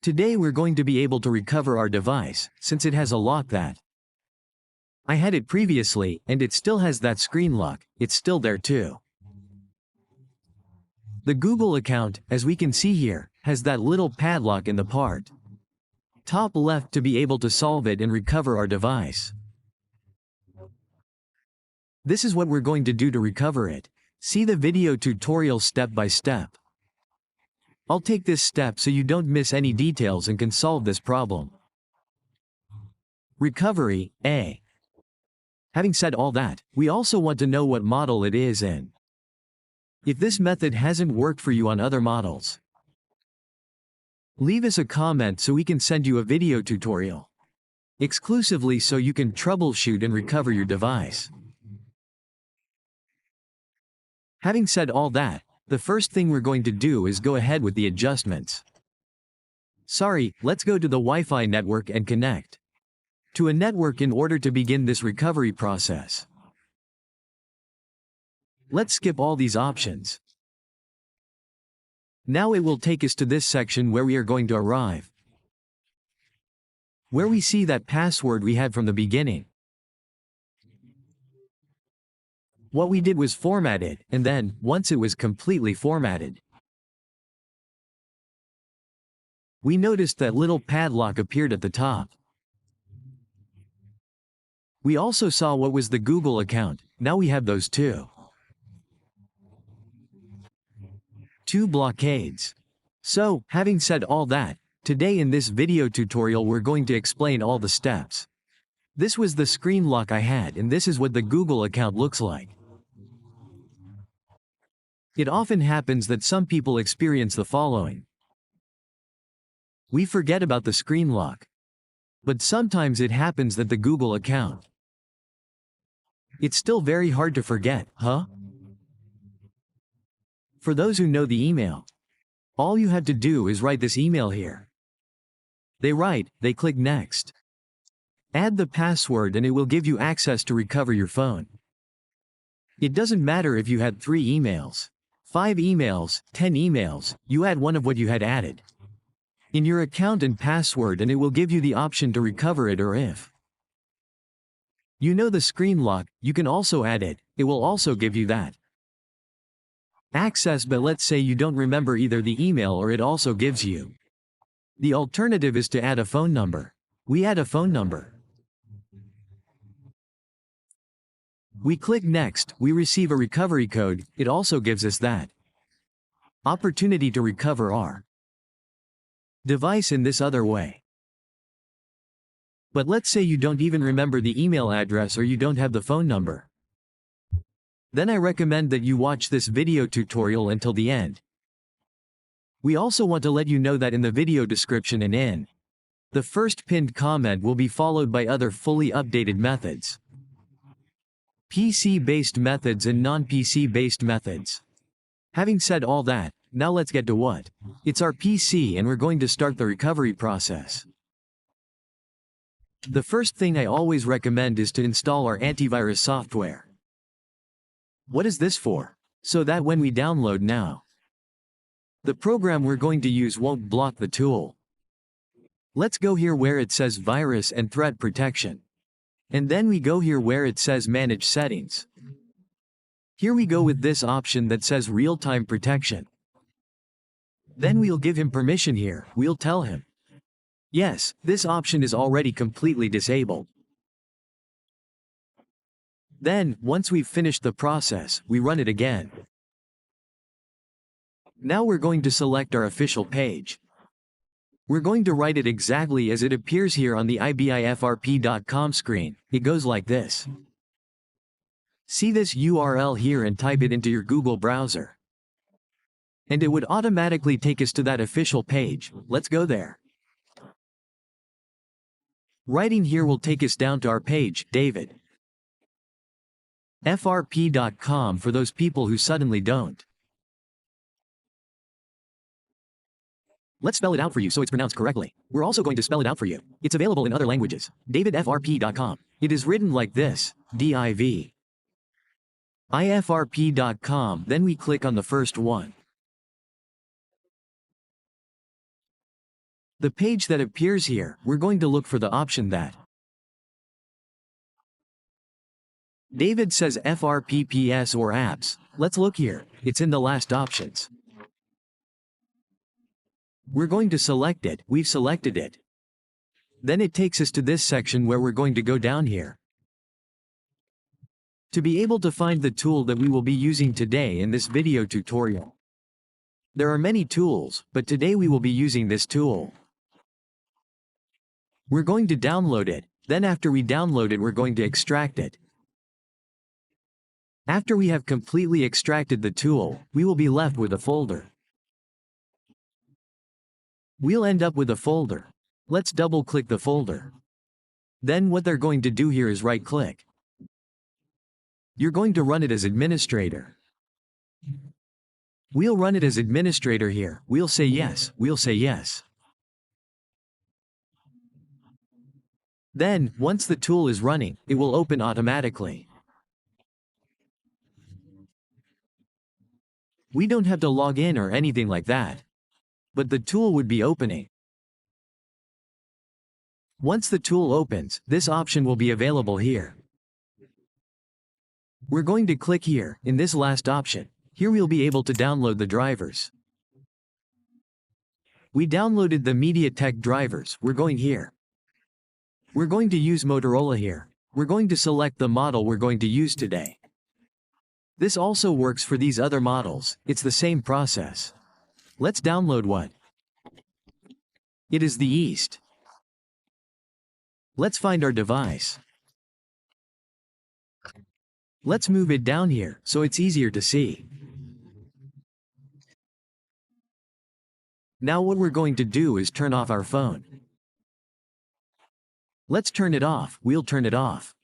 Today we're going to be able to recover our device, since it has a lock that I had it previously, and it still has that screen lock, it's still there too. The Google account, as we can see here, has that little padlock in the part top left to be able to solve it and recover our device. This is what we're going to do to recover it. See the video tutorial step by step. I'll take this step so you don't miss any details and can solve this problem. Recovery, A. Having said all that, we also want to know what model it is in. If this method hasn't worked for you on other models, leave us a comment so we can send you a video tutorial exclusively so you can troubleshoot and recover your device. Having said all that, the first thing we're going to do is go ahead with the adjustments. Sorry, let's go to the Wi-Fi network and connect to a network in order to begin this recovery process. Let's skip all these options. Now it will take us to this section where we are going to arrive, where we see that password we had from the beginning. What we did was format it, and then, once it was completely formatted, we noticed that little padlock appeared at the top. We also saw what was the Google account. Now we have those two blockades. So, having said all that, today in this video tutorial we're going to explain all the steps. This was the screen lock I had, and this is what the Google account looks like. It often happens that some people experience the following. We forget about the screen lock. But sometimes it happens that the Google account. It's still very hard to forget, huh? For those who know the email, all you have to do is write this email here. They click next. Add the password and it will give you access to recover your phone. It doesn't matter if you had 3 emails, 5 emails, 10 emails, you add one of what you had added in your account and password and it will give you the option to recover it, or if you know the screen lock, you can also add it, it will also give you that access. But let's say you don't remember either the email or it also gives you. The alternative is to add a phone number. We add a phone number. We click next, we receive a recovery code, it also gives us that opportunity to recover our device in this other way. But let's say you don't even remember the email address or you don't have the phone number. Then I recommend that you watch this video tutorial until the end. We also want to let you know that in the video description and in the first pinned comment will be followed by other fully updated methods. PC-based methods and non-PC-based methods. Having said all that, now let's get to what. It's our PC and we're going to start the recovery process. The first thing I always recommend is to install our antivirus software. What is this for? So that when we download now, the program we're going to use won't block the tool. Let's go here where it says virus and threat protection. And then we go here where it says manage settings. Here we go with this option that says real-time protection. Then we'll give him permission here, we'll tell him, yes, this option is already completely disabled. Then, once we've finished the process, we run it again. Now we're going to select our official page. We're going to write it exactly as it appears here on the ibifrp.com screen. It goes like this. See this URL here and type it into your Google browser. And it would automatically take us to that official page. Let's go there. Writing here will take us down to our page, David. FRP.com for those people who suddenly don't. Let's spell it out for you so it's pronounced correctly. We're also going to spell it out for you. It's available in other languages. DavidFRP.com. It is written like this, DIV. IFRP.com. Then we click on the first one. The page that appears here, we're going to look for the option that David says FRP PS or apps. Let's look here, it's in the last options. We're going to select it, we've selected it. Then it takes us to this section where we're going to go down here. To be able to find the tool that we will be using today in this video tutorial. There are many tools, but today we will be using this tool. We're going to download it, then after we download it we're going to extract it. After we have completely extracted the tool, we will be left with a folder. We'll end up with a folder. Let's double-click the folder. Then what they're going to do here is right-click. You're going to run it as administrator. We'll run it as administrator here. We'll say yes, we'll say yes. Then, once the tool is running, it will open automatically. We don't have to log in or anything like that. But the tool would be opening. Once the tool opens, this option will be available here. We're going to click here, in this last option. Here we'll be able to download the drivers. We downloaded the MediaTek drivers, we're going here. We're going to use Motorola here. We're going to select the model we're going to use today. This also works for these other models, it's the same process. Let's download one. It is the East. Let's find our device. Let's move it down here, so it's easier to see. Now what we're going to do is turn off our phone. Let's turn it off, we'll turn it off.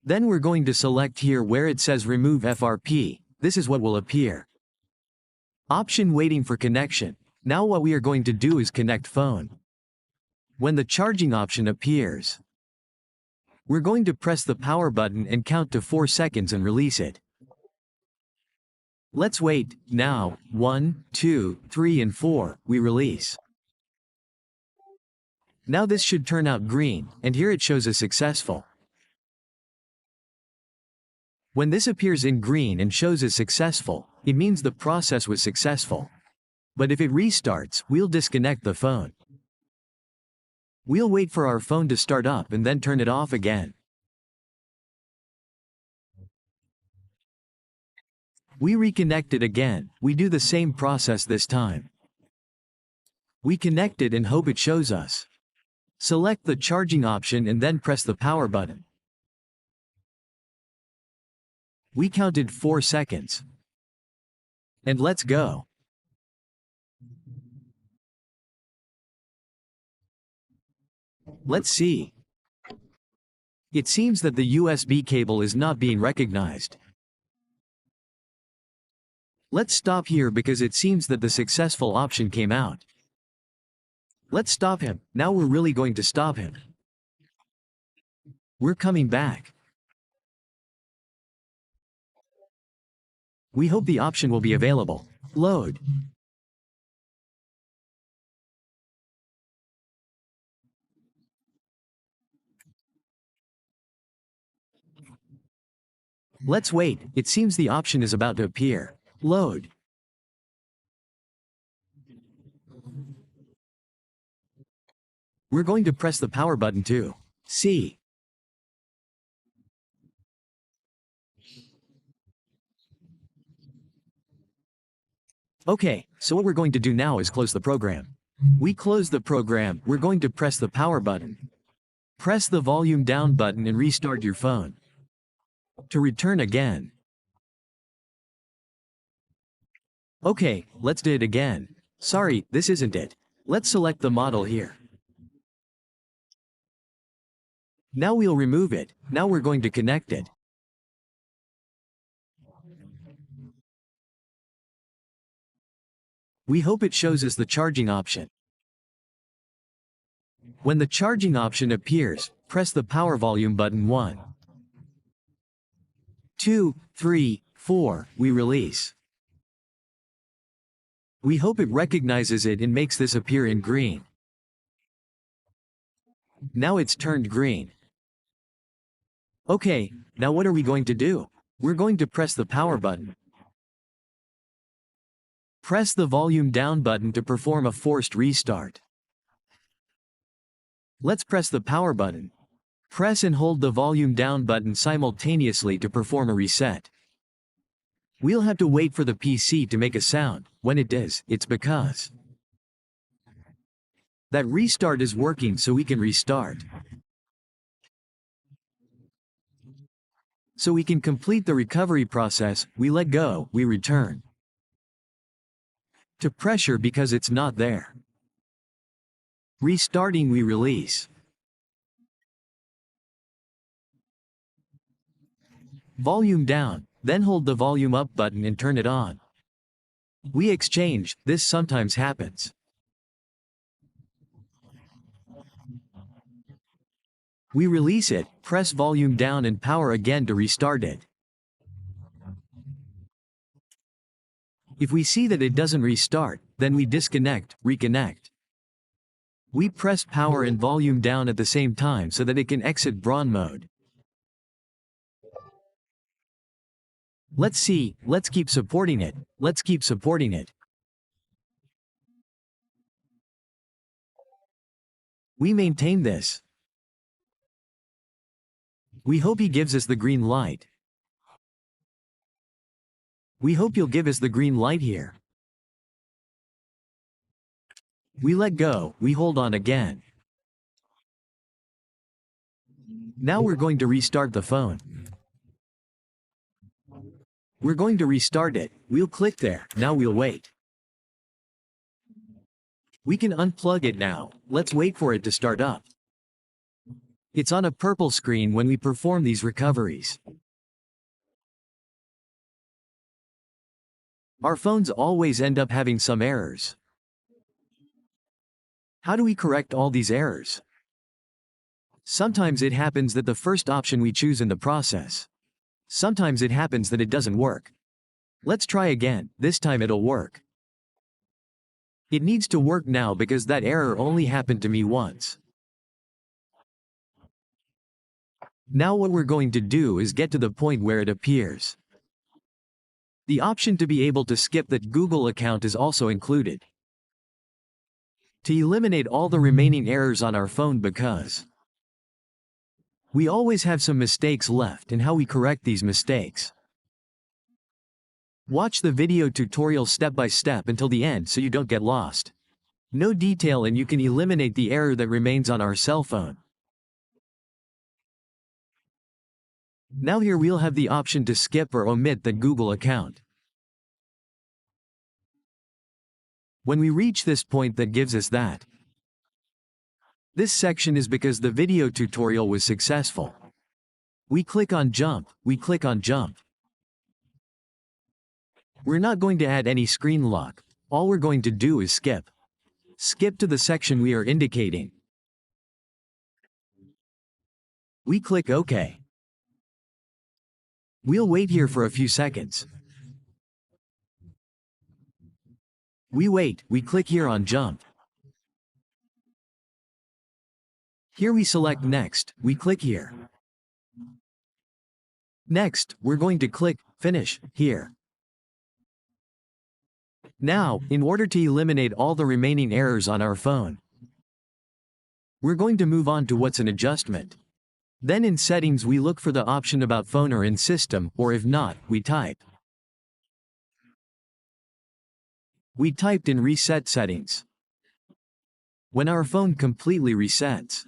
Then we're going to select here where it says Remove FRP, this is what will appear. Option Waiting for connection. Now what we are going to do is connect phone. When the charging option appears, we're going to press the power button and count to 4 seconds and release it. Let's wait, now, 1, 2, 3 and 4, we release. Now this should turn out green, and here it shows as successful. When this appears in green and shows as successful, it means the process was successful. But if it restarts, we'll disconnect the phone. We'll wait for our phone to start up and then turn it off again. We reconnect it again, we do the same process this time. We connect it and hope it shows us. Select the charging option and then press the power button. We counted 4 seconds. And let's go. Let's see. It seems that the USB cable is not being recognized. Let's stop here because it seems that the successful option came out. Let's stop him. Now we're really going to stop him. We're coming back. We hope the option will be available. Load. Let's wait, it seems the option is about to appear. Load. We're going to press the power button too. See. Okay, so what we're going to do now is close the program. We close the program, we're going to press the power button. Press the volume down button and restart your phone. To return again. Okay, let's do it again. Sorry, this isn't it. Let's select the model here. Now we'll remove it, now we're going to connect it. We hope it shows us the charging option. When the charging option appears, press the power volume button 1, 2, 3, 4, we release. We hope it recognizes it and makes this appear in green. Now it's turned green. Okay, now what are we going to do? We're going to press the power button. Press the volume down button to perform a forced restart. Let's press the power button. Press and hold the volume down button simultaneously to perform a reset. We'll have to wait for the PC to make a sound. When it does, it's because that restart is working, so we can restart. So we can complete the recovery process. We let go, we return to pressure because it's not there. Restarting, we release. Volume down, then hold the volume up button and turn it on. We exchange. This sometimes happens. We release it, press volume down and power again to restart it. If we see that it doesn't restart, then we disconnect, reconnect. We press power and volume down at the same time so that it can exit BRON mode. Let's see, let's keep supporting it, let's keep supporting it. We maintain this. We hope he gives us the green light. We hope you'll give us the green light here. We let go, we hold on again. Now we're going to restart the phone. We're going to restart it. We'll click there. Now we'll wait. We can unplug it now. Let's wait for it to start up. It's on a purple screen when we perform these recoveries. Our phones always end up having some errors. How do we correct all these errors? Sometimes it happens that the first option we choose in the process. Sometimes it happens that it doesn't work. Let's try again. This time it'll work. It needs to work now because that error only happened to me once. Now what we're going to do is get to the point where it appears. The option to be able to skip that Google account is also included. To eliminate all the remaining errors on our phone, because we always have some mistakes left, and how we correct these mistakes. Watch the video tutorial step by step until the end so you don't get lost. No detail and you can eliminate the error that remains on our cell phone. Now here we'll have the option to skip or omit that Google account. When we reach this point that gives us that, this section is because the video tutorial was successful. We click on jump, we click on jump. We're not going to add any screen lock. All we're going to do is skip. Skip to the section we are indicating. We click OK. We'll wait here for a few seconds. We wait, we click here on jump. Here we select next, we click here. Next, we're going to click finish here. Now, in order to eliminate all the remaining errors on our phone, we're going to move on to what's an adjustment. Then in settings we look for the option about phone or in system, or if not, we type. We typed in reset settings. When our phone completely resets,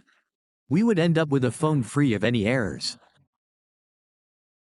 we would end up with a phone free of any errors.